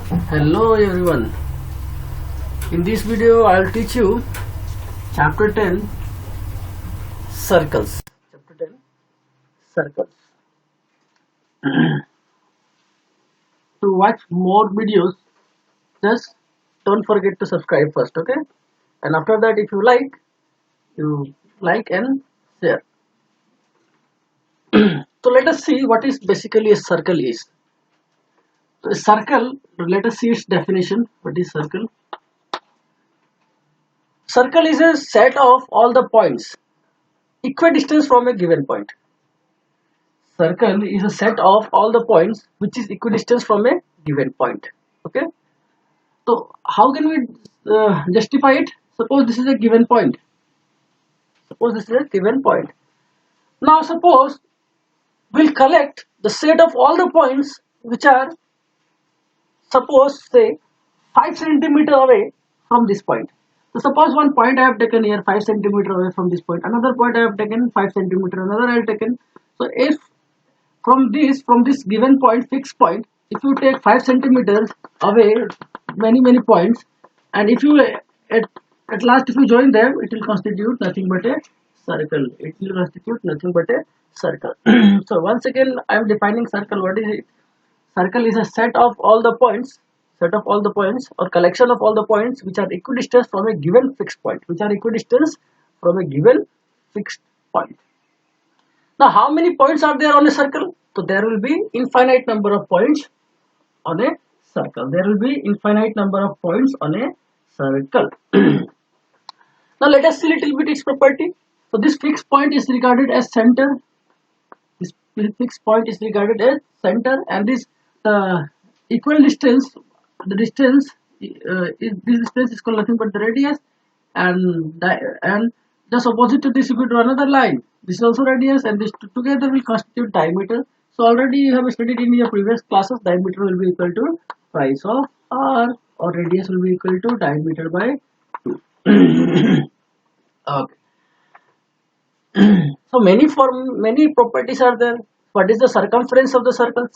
Hello everyone. In this video I'll teach you chapter 10 circles. Chapter 10 circles. To watch more videos, just don't forget to subscribe first, okay? And after that, if you like and share. So let us see what is basically a circle is. So a circle, let us see its definition. What is circle? Circle is a set of all the points equidistant from a given point. Circle is a set of all the points which is equidistant from a given point. Okay. So how can we justify it? Suppose this is a given point. Suppose this is a given point. Now suppose we'll collect the set of all the points which are, suppose, say 5 centimeter away from this point. So suppose one point I have taken here 5 centimeter away from this point, another point I have taken 5 centimeter, another I have taken. So if from this given point, fixed point, if you take 5 centimeters away many points, and if you at last if you join them, it will constitute nothing but a circle. It will constitute nothing but a circle. So once again I am defining circle. What is it? Circle is a set of all the points, or collection of all the points which are equidistant from a given fixed point, Now how many points are there on a circle? So there will be infinite number of points on a circle. Now let us see little bit its property. So this fixed point is regarded as center. And this equal distance, this distance is called nothing but the radius, and just opposite to this you could draw another line. This is also radius, and this together will constitute diameter. So already you have studied in your previous classes, diameter will be equal to price of r, or radius will be equal to diameter by 2. Okay. So many properties are there. What is the circumference of the circle?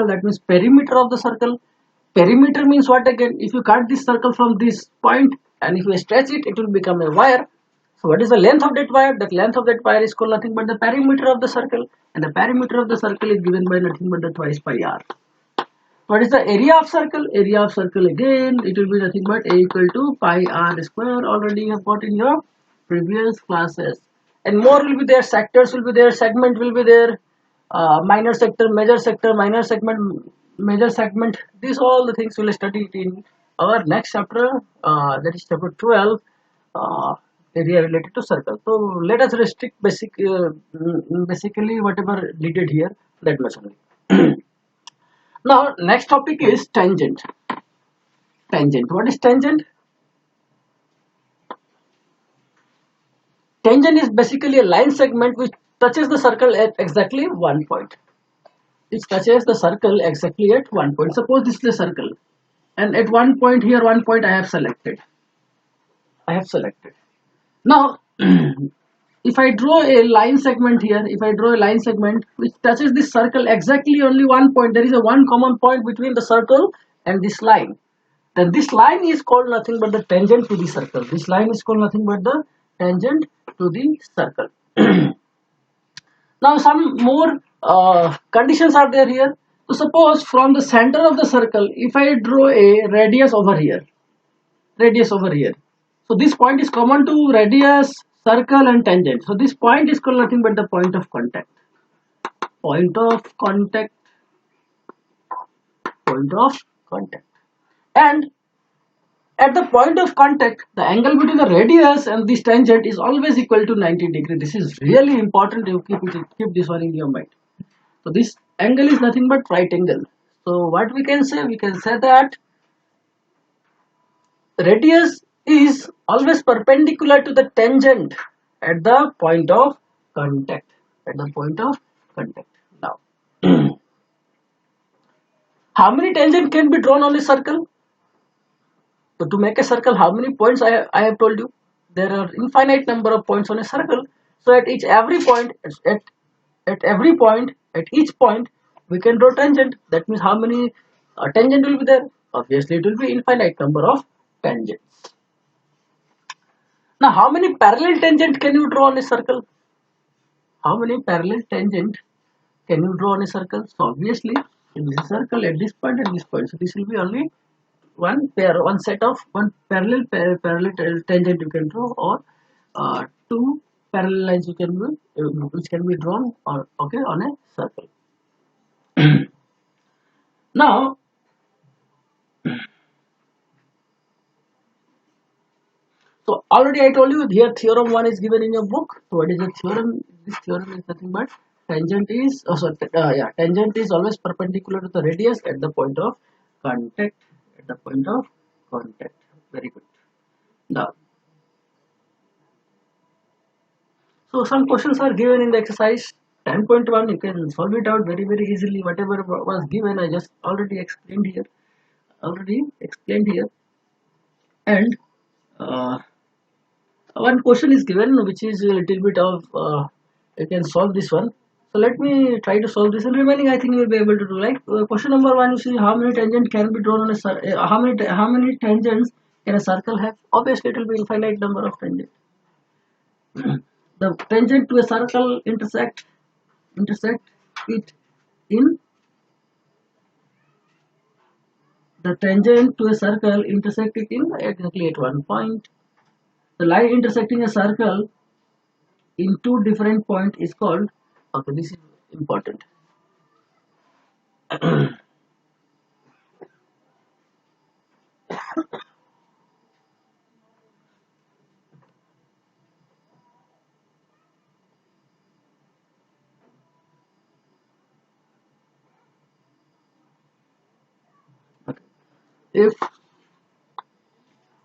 That means perimeter of the circle. Perimeter means what again? If you cut this circle from this point and if you stretch it, it will become a wire. So what is the length of that wire? That length of that wire is called nothing but the perimeter of the circle, and the perimeter of the circle is given by nothing but the twice pi r. What is the area of circle? Area of circle again, it will be nothing but a equal to pi r square. Already you have got in your previous classes. And more will be there, sectors will be there, segment will be there, minor sector, major sector, minor segment, major segment. These all the things we will study in our next chapter, that is chapter 12, area related to circle. So let us restrict basically whatever needed here, that much only. Now next topic is tangent. What is tangent? Tangent is basically a line segment which touches the circle at exactly one point. Suppose this is a circle, and at one point here, one point I have selected. Now, if I draw a line segment here, which touches this circle exactly only one point, there is a one common point between the circle and this line. Then this line is called nothing but the tangent to the circle. Now some more conditions are there here. So suppose from the center of the circle, if I draw a radius over here, so this point is common to radius, circle and tangent. So this point is called nothing but the point of contact. And at the point of contact, the angle between the radius and this tangent is always equal to 90 degrees. This is really important. You keep this one in your mind. So this angle is nothing but right angle. So what we can say? We can say that radius is always perpendicular to the tangent at the point of contact. Now, how many tangent can be drawn on a circle? So to make a circle, how many points I have told you? There are infinite number of points on a circle. So at each point we can draw tangent. That means how many A tangent will be there. Obviously, it will be infinite number of tangents. Now, how many parallel tangent can you draw on a circle? How many parallel tangent can you draw on a circle? So obviously, it is a circle at this point and this point. So this will be only one set of one parallel tangent you can draw, or two parallel lines you can which can be drawn or okay on a circle. Now, so already I told you here theorem one is given in your book. So what is the theorem? This theorem is nothing but tangent is always perpendicular to the radius at the point of contact. At the point of contact. Very good. Now, so some questions are given in the exercise 10.1. You can solve it out very easily. Whatever was given, I just already explained here. And uh, one question is given which is a little bit of you can solve this one. So let me try to solve this, and remaining I think you will be able to do. Like question number one, you see how many tangents can be drawn on a how many tangents can a circle have? Obviously, it will be infinite number of tangents. The tangent to a circle intersect it in the tangent to a circle intersect it in exactly at one point. The line intersecting a circle in two different points is called, okay, this is important. Okay. If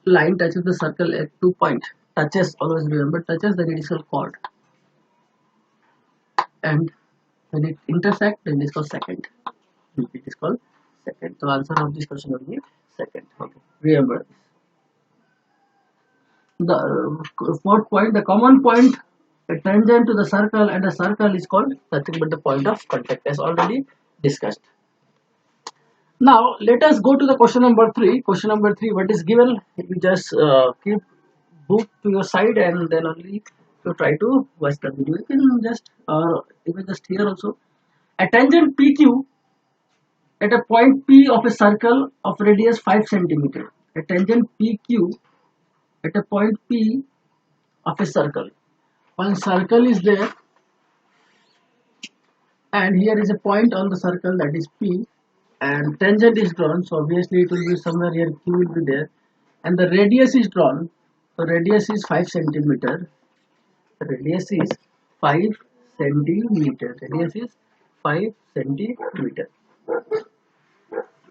line touches the circle at 2 points, touches, always remember touches, then it is called chord, and when it intersect, then it is called second. It is called second. So answer of this question will be second. Okay, remember this. The fourth point, the common point, a tangent to the circle and a circle is called nothing but the point of contact, as already discussed. Now let us go to the question number 3. Question number 3, what is given? You just keep book to your side and then only you try to watch the video. You can just here also. A tangent PQ at a point P of a circle of radius 5 centimeter. A tangent PQ at a point P of a circle. One circle is there, and here is a point on the circle, that is P, and tangent is drawn, so obviously it will be somewhere here, Q will be there, and the radius is drawn. So radius is 5 centimeter. Radius is 5 centimeter. Radius is 5 centimeter.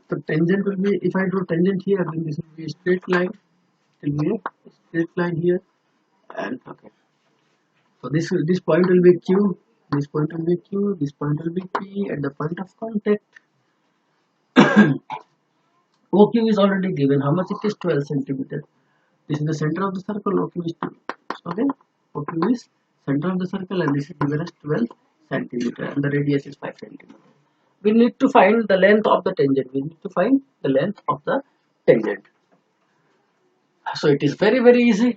So tangent will be, if I draw tangent here, then this will be a straight line. It will be a straight line here, and okay. So this point will be Q. This point will be Q. This point will be P at the point of contact. OQ is already given. How much it is? 12 centimeter. This is the center of the circle. OQ is 2. Okay. OQ is center of the circle, and this is given as 12 centimeter, and the radius is 5 centimeter. We need to find the length of the tangent. We need to find the length of the tangent. So it is very easy.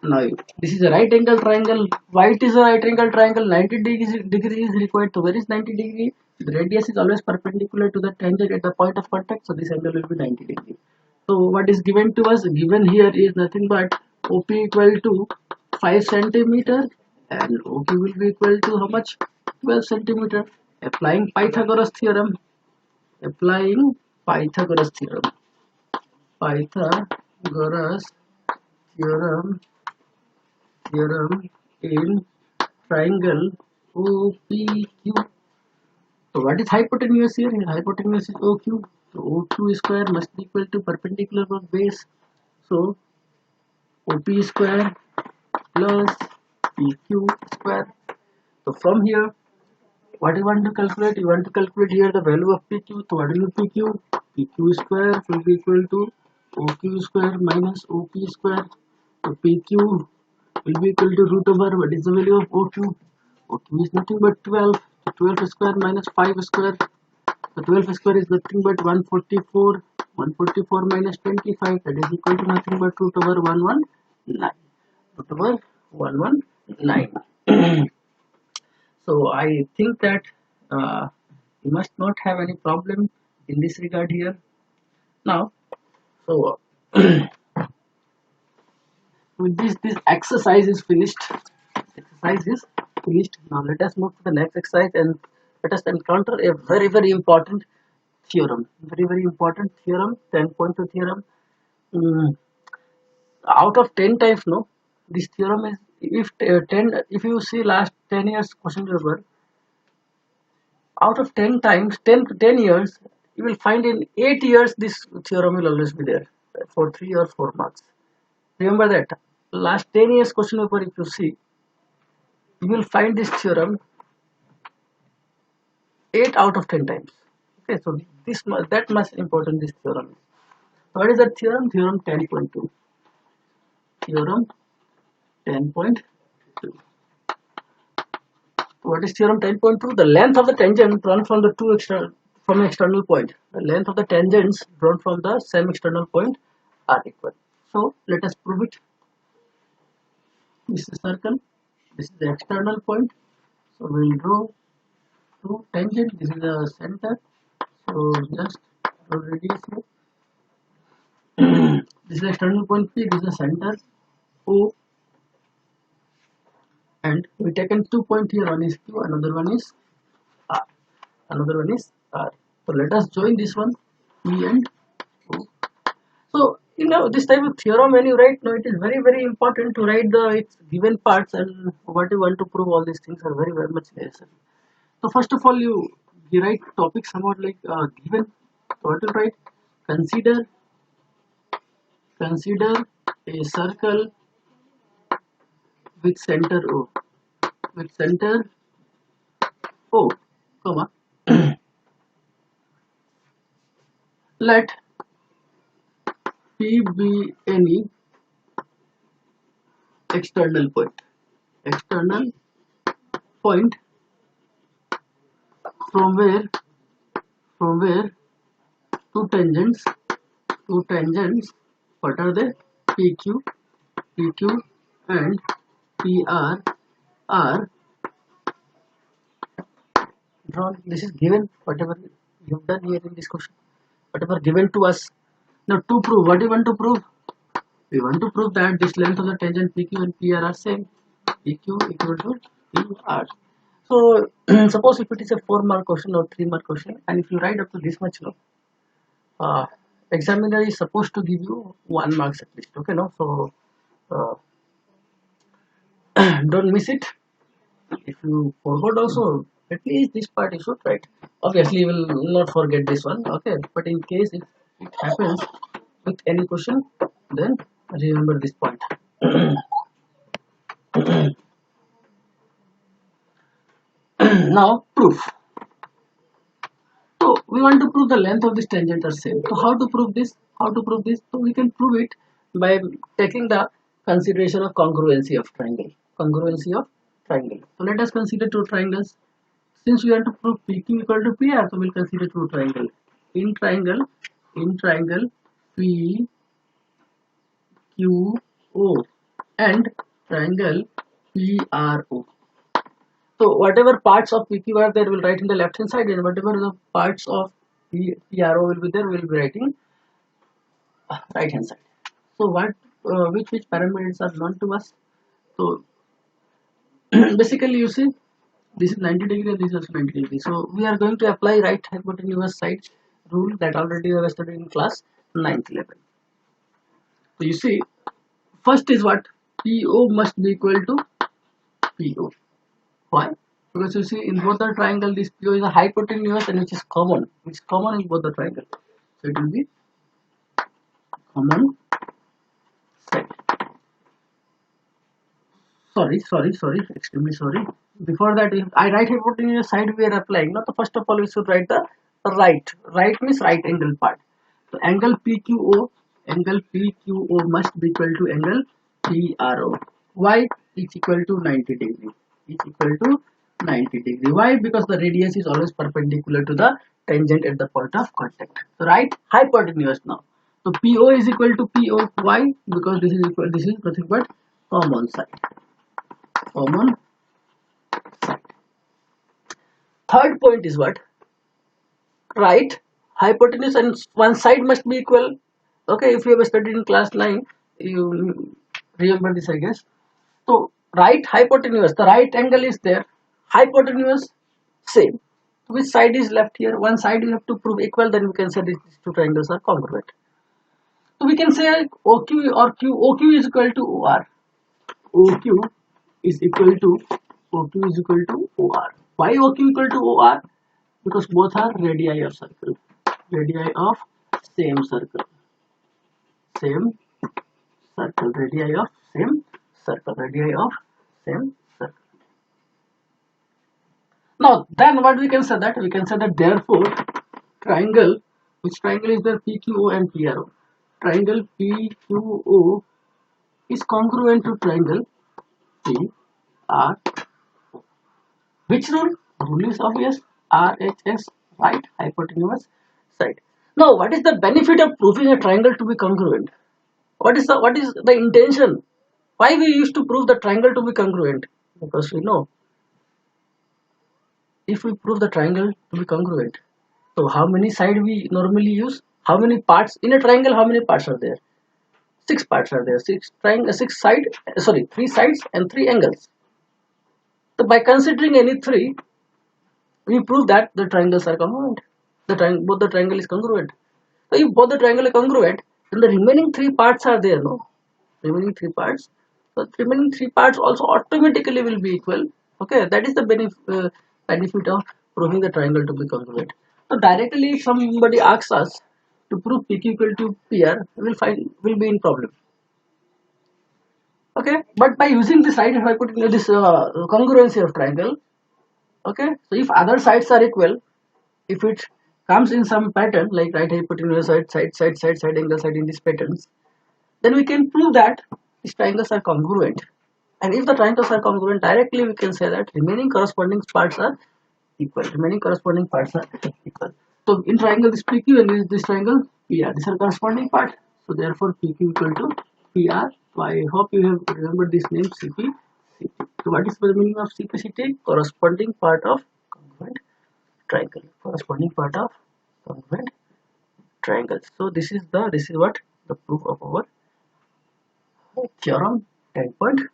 Now this is a right angle triangle. Why it is a right angle triangle? 90 degree is required. So where is 90 degree? The radius is always perpendicular to the tangent at the point of contact. So this angle will be 90 degree. So what is given to us? Given here is nothing but OP equal to 5 centimeter and OQ will be equal to how much? 12 centimeter. Applying Pythagoras theorem. Applying Pythagoras theorem. Pythagoras theorem in triangle OPQ. So what is hypotenuse here? Hypotenuse is OQ. So OQ square must be equal to perpendicular of base. So OP square plus PQ square. So from here, what you want to calculate? You want to calculate here the value of PQ. So what will be PQ? PQ square will be equal to OQ square minus OP square. So PQ will be equal to root over, what is the value of OQ? OQ is nothing but 12. So 12 square minus 5 square. So 12 square is nothing but 144. 144 minus 25, that is equal to nothing but root over 119. Root over 119. So I think that you must not have any problem in this regard here. Now, so with this exercise is finished. Exercise is finished. Now let us move to the next exercise and let us encounter a very important theorem. Very important theorem. 10.2 theorem. Mm, out of 10 times, no, this theorem is, if you see last 10 years question paper, out of 10 times, 10 years, you will find in 8 years this theorem will always be there for 3 or 4 marks. Remember that last 10 years question paper, if you see, you will find this theorem 8 out of 10 times. Okay, so that much important this theorem is. What is that theorem? Theorem 10.2. Theorem 10.2. What is theorem 10.2? The length of the tangent drawn from the from an external point. The length of the tangents drawn from the same external point are equal. So let us prove it. This is a circle. This is the external point. So we will draw two tangent. This is the center. So just draw radius here. This is the external point P. This is the center O. And we taken 2 points here. One is Q. Another one is R. Another one is R. So let us join this one, P and O. So this type of theorem when you write, it is very important to write its given parts and what you want to prove. All these things are very much necessary. So first of all, you write topics about like given. So what you write? Consider a circle with center O. With center O, comma. Let P be any external point. External point from where two tangents, what are they? PQ and PR are drawn. This is given, whatever you've done here in this question, whatever given to us. Now to prove, what do you want to prove? We want to prove that this length of the tangent PQ and PR are same. PQ equal to PR. So suppose if it is a 4-mark question or 3-mark question, and if you write up to this much, examiner is supposed to give you 1 marks at least. Okay, no? So don't miss it. If you forgot also, at least this part you should write. Obviously you will not forget this one, okay, but in case if it happens with any question, then remember this point. Now proof. So we want to prove the length of this tangent are same. So how to prove this? So we can prove it by taking the consideration of congruency of triangle. So let us consider two triangles. Since we want to prove PQ equal to PR, so we'll consider two triangle. In triangle PQO and triangle PRO. So whatever parts of PQ are there, we'll write in the left hand side, and whatever the parts of PRO will be there, we'll be writing right hand side. So what which parameters are known to us? So basically you see, this is 90 degree and this is also 90 degree. So we are going to apply right hypotenuse side rule that already we have studied in class 9th level. So you see, first is what? PO must be equal to PO. Why? Because you see in both the triangle this PO is a hypotenuse and which is common. Which is common in both the triangle. So it will be common side. Sorry, extremely sorry. Before that, if I write hypotenuse side we are applying. Not first of all we should write the right. Right means right angle part. So angle PQO must be equal to angle PRO. Why? It's equal to 90 degree. It's equal to 90 degree. Why? Because the radius is always perpendicular to the tangent at the point of contact. So write hypotenuse now. So PO is equal to PO. Why? Because this is equal. This is nothing but common side. Common side. Third point is what? Write hypotenuse and one side must be equal. Okay, if you have studied in class 9, you remember this, I guess. So right hypotenuse, the right angle is there. Hypotenuse same. Which side is left here? One side you have to prove equal, then we can say these two triangles are congruent. So we can say OQ or OQ is equal to OR. OQ is equal to OQ is equal to OR. Why OQ equal to OR? Because both are radii of circle. Radii of same circle. Same circle. Radii of same circle. Radii of same circle. Now, then what we can say that? We can say that therefore, triangle, which triangle is there? PQO and PRO. Triangle PQO is congruent to triangle PRO. Which rule? The rule is obvious. RHS, right hypotenuse side. Now, what is the benefit of proving a triangle to be congruent? What is the intention? Why we used to prove the triangle to be congruent? Because we know if we prove the triangle to be congruent, so how many sides we normally use? How many parts in a triangle? How many parts are there? 6 parts are there. 3 sides and 3 angles. So by considering any 3, we prove that the triangles are congruent. Both the triangle is congruent. So if both the triangle are congruent, then the remaining 3 parts are there, no? Remaining 3 parts. So remaining 3 parts also automatically will be equal. Okay, that is the benefit of proving the triangle to be congruent. So directly, if somebody asks us to prove PQ equal to PR, we'll be in problem. Okay, but by using the side hypotenuse, this congruency of triangle. Okay, so if other sides are equal, if it comes in some pattern like right hypotenuse side angle side in these patterns, then we can prove that these triangles are congruent. And if the triangles are congruent, directly we can say that remaining corresponding parts are equal. Remaining corresponding parts are equal. So in triangle this PQ and this triangle PR, these are corresponding parts. So therefore PQ equal to PR. So I hope you have remembered this name CP. So what is the meaning of CPCT? Corresponding part of congruent triangle. Corresponding part of congruent triangle. So this is what the proof of our theorem 10.2.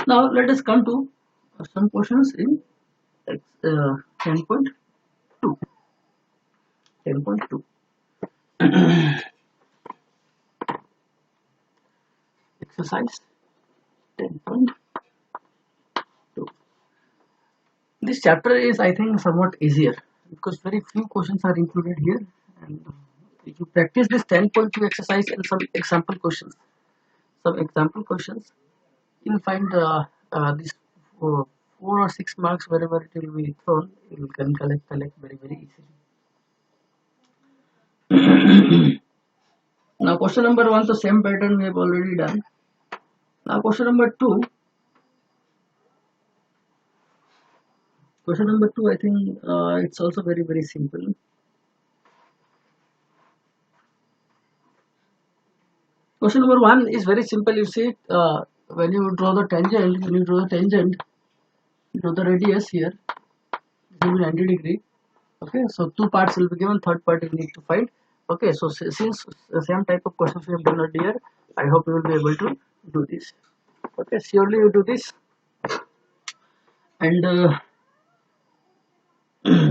Now let us come to some questions in 10.2. 10.2. Exercise 10.2. This chapter is, I think, somewhat easier because very few questions are included here, and if you practice this 10.2 exercise and some example questions, you'll find this 4 or 6 marks wherever it will be thrown, you can collect very easily. Now question number 1, the same pattern we have already done. Now question number 2. Question number 2, I think it's also very simple. Question number 1 is very simple. You see, when you draw the tangent, you draw the radius here. It will be 90 degree. Okay, so 2 parts will be given. Third part you need to find. Okay, so since the same type of questions we have done earlier, I hope you will be able to do this. Okay, surely you do this. And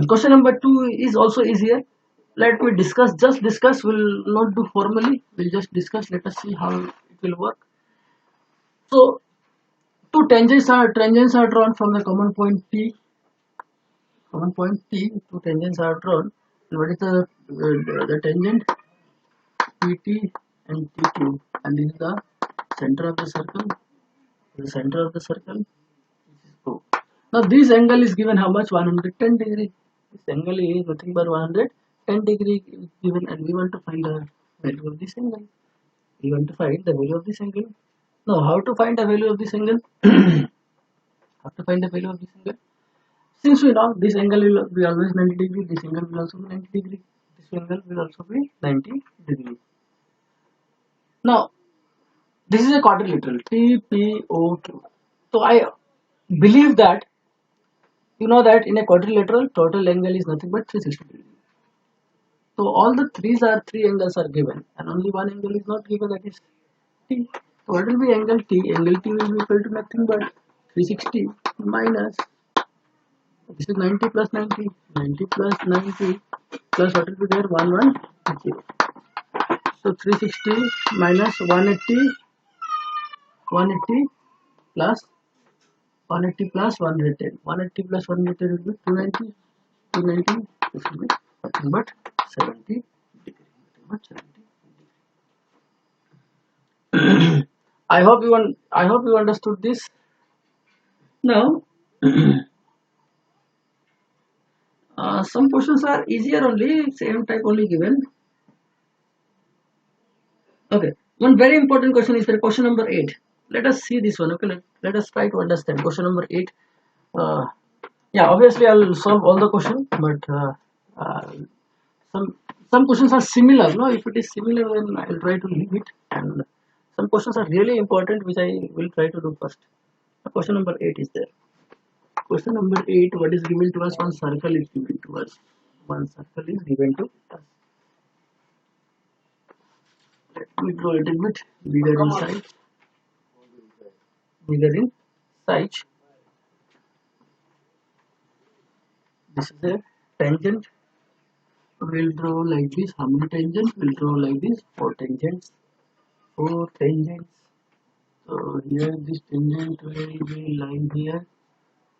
question number 2 is also easier. Let me discuss. Just discuss. We'll not do formally. We'll just discuss. Let us see how it will work. So, two tangents are drawn from the common point P. Common point P. Two tangents are drawn. And what is the tangent? PT and TQ. And this is the center of the circle. The center of the circle is O. Now this angle is given how much? 110 degree. This angle is nothing but 110 degree is given, and we want to find the value of this angle. We want to find the value of this angle. Now how to find the value of this angle? How to find the value of this angle? Since we know this angle will be always 90 degree, this angle will also be 90 degree. This angle will also be 90 degree. Now this is a quadrilateral TPOQ. So I believe that you know that in a quadrilateral total angle is nothing but 360 degree. So all the three angles are given and only one angle is not given, that is T. So what will be angle T? Angle T will be equal to nothing but 360 minus, this is 90 plus 90, 90 plus 90 plus what will be there? 110. So 360 minus 180, 180 plus 180 plus 110. 180 plus 110 will be 290. 290, this will be nothing but 70 degree. Nothing but 70 degree. I hope you understood this. Now some questions are easier only, same type only given. Okay, one very important question is question number 8. Let us see this one. Okay, let us try to understand question number 8. Yeah, obviously I'll solve all the questions, but uh, some questions are similar. No, if it is similar, then I will try to leave it, and some questions are really important, which I will try to do first. Question number 8 is there. Question number 8. What is given to us? One circle is given to us. One circle is given to us. Let me draw a little bit bigger in size. Bigger in size. This is a tangent. We'll draw like this. How many tangents? We'll draw like this. 4 tangents. 4 tangents. So here this tangent will be lying here,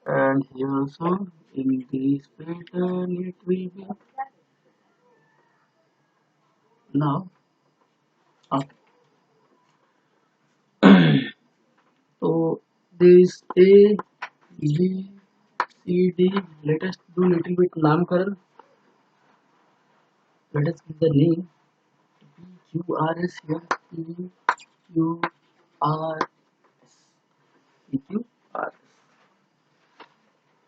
and here also in this pattern it will be. Now, okay. So this A, B, C, D. Let us do little bit namkaran. Let us give the name P, Q, R, S here. P, Q, R, S. P, Q, R, S.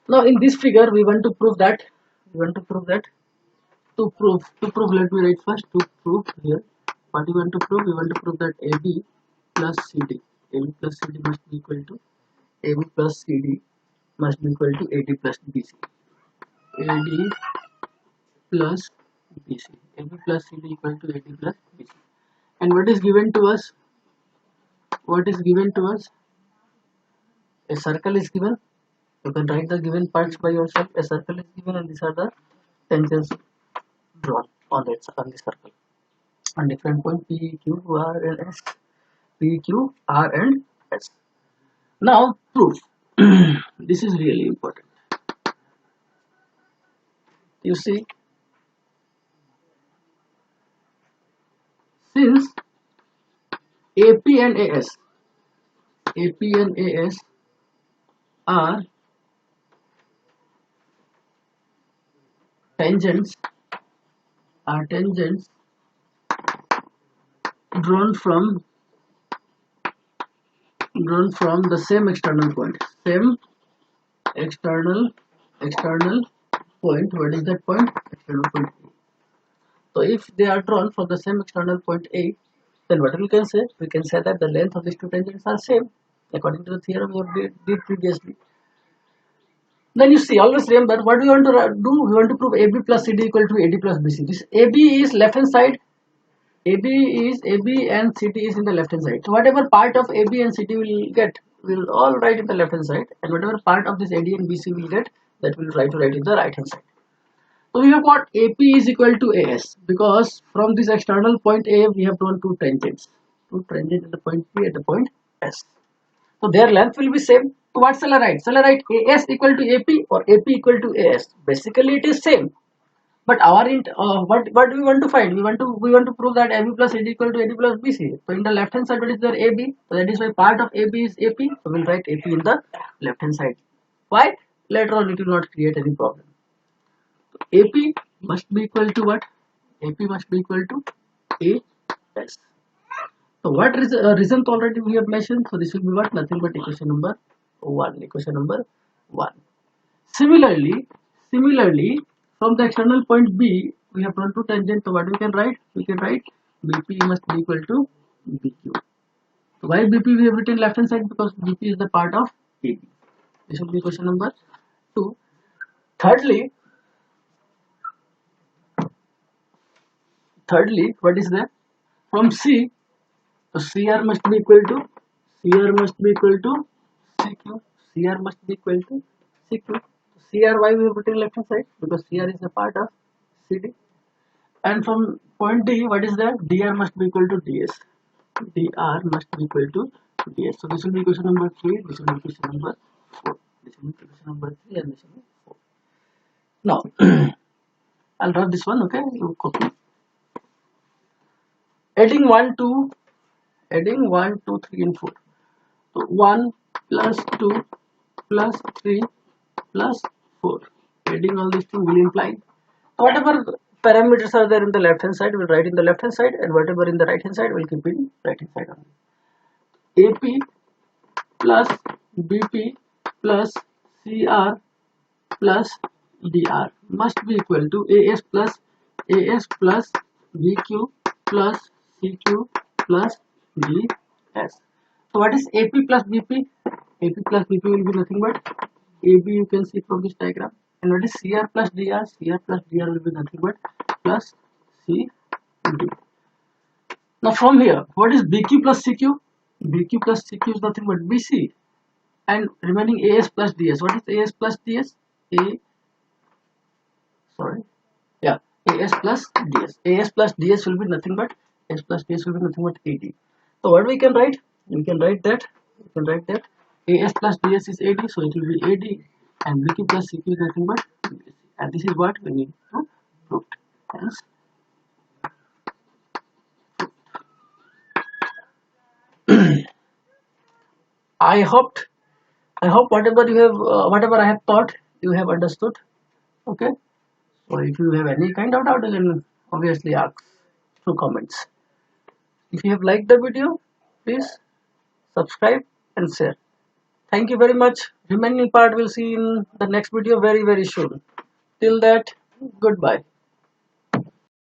Now in this figure we want to prove that. To prove, let me write first. To prove here, what we want to prove? We want to prove that AB plus CD, AB plus CD must be equal to AB plus CD must be equal to AD plus BC. AD plus BC. AB plus CD equal to AD plus BC. And what is given to us? What is given to us? A circle is given. You can write the given parts by yourself. A circle is given, and these are the tangents drawn on the circle on different point P, Q, R, and S. P, Q, R, and S. Now proof. This is really important. You see, since AP and AS, are tangents, drawn from the same external point. Same external point. What is that point? External point A. So if they are drawn from the same external point A, then what we can say? We can say that the length of these two tangents are same, according to the theorem we have did previously. Then you see, always remember what we want to do. We want to prove AB plus CD equal to AD plus BC. This AB is left hand side. AB and CD is in the left hand side. So whatever part of AB and CD will get, we'll all write in the left hand side, and whatever part of this AD and BC will get, that we'll try to write in the right hand side. So we have got AP is equal to AS, because from this external point A we have drawn two tangents at the point P at the point S. So their length will be same. So what shall I write? Shall I write AS equal to AP or AP equal to AS? Basically it is same. But what we want to find? We want to prove that AB plus AD equal to AD plus BC. So in the left hand side, what is there? AB. So that is why part of AB is AP. So we'll write AP in the left hand side. Why? Later on it will not create any problem. AP must be equal to what? AP must be equal to AS. So what result already we have mentioned? So this will be what? Nothing but equation number 1. Equation number 1. Similarly, from the external point B, we have run to tangent. So what we can write? We can write BP must be equal to BQ. So why BP we have written left hand side? Because BP is the part of AB. This will be question number 2. Thirdly, what is there? From C, so CR must be equal to CQ. CR must be equal to CQ. CR why we have written left hand side? Because CR is a part of CD. And from point D, what is that? DR must be equal to DS. DR must be equal to DS. So this will be question number 3. This will be question number 4. This will be question number 3 and this will be 4. Now, I'll draw this one. Okay, you copy. Adding 1, 2, 3 and 4. So 1 plus 2 plus 3 plus 4. Adding all these two will imply whatever parameters are there in the left hand side we'll write in the left hand side, and whatever in the right hand side we'll keep in right hand side only. AP plus BP plus CR plus DR must be equal to AS plus BQ plus CQ plus DS. So what is AP plus BP? AP plus BP will be nothing but AB, you can see from this diagram. And what is CR plus DR? CR plus DR will be nothing but plus CD. Now from here, what is BQ plus CQ? BQ plus CQ is nothing but BC. And remaining AS plus DS. What is AS plus DS? AS plus DS. AS plus DS will be nothing but AS plus DS will be nothing but AD. So what we can write? We can write that AS plus DS is AD, so it will be AD, and BQ plus CQ is nothing but BC. And this is what we need to prove. Hence, I hope whatever I have taught you have understood. Okay. So if you have any kind of doubt, you can obviously ask through comments. If you have liked the video, please subscribe and share. Thank you very much. Remaining part we'll see in the next video very soon. Till that, goodbye.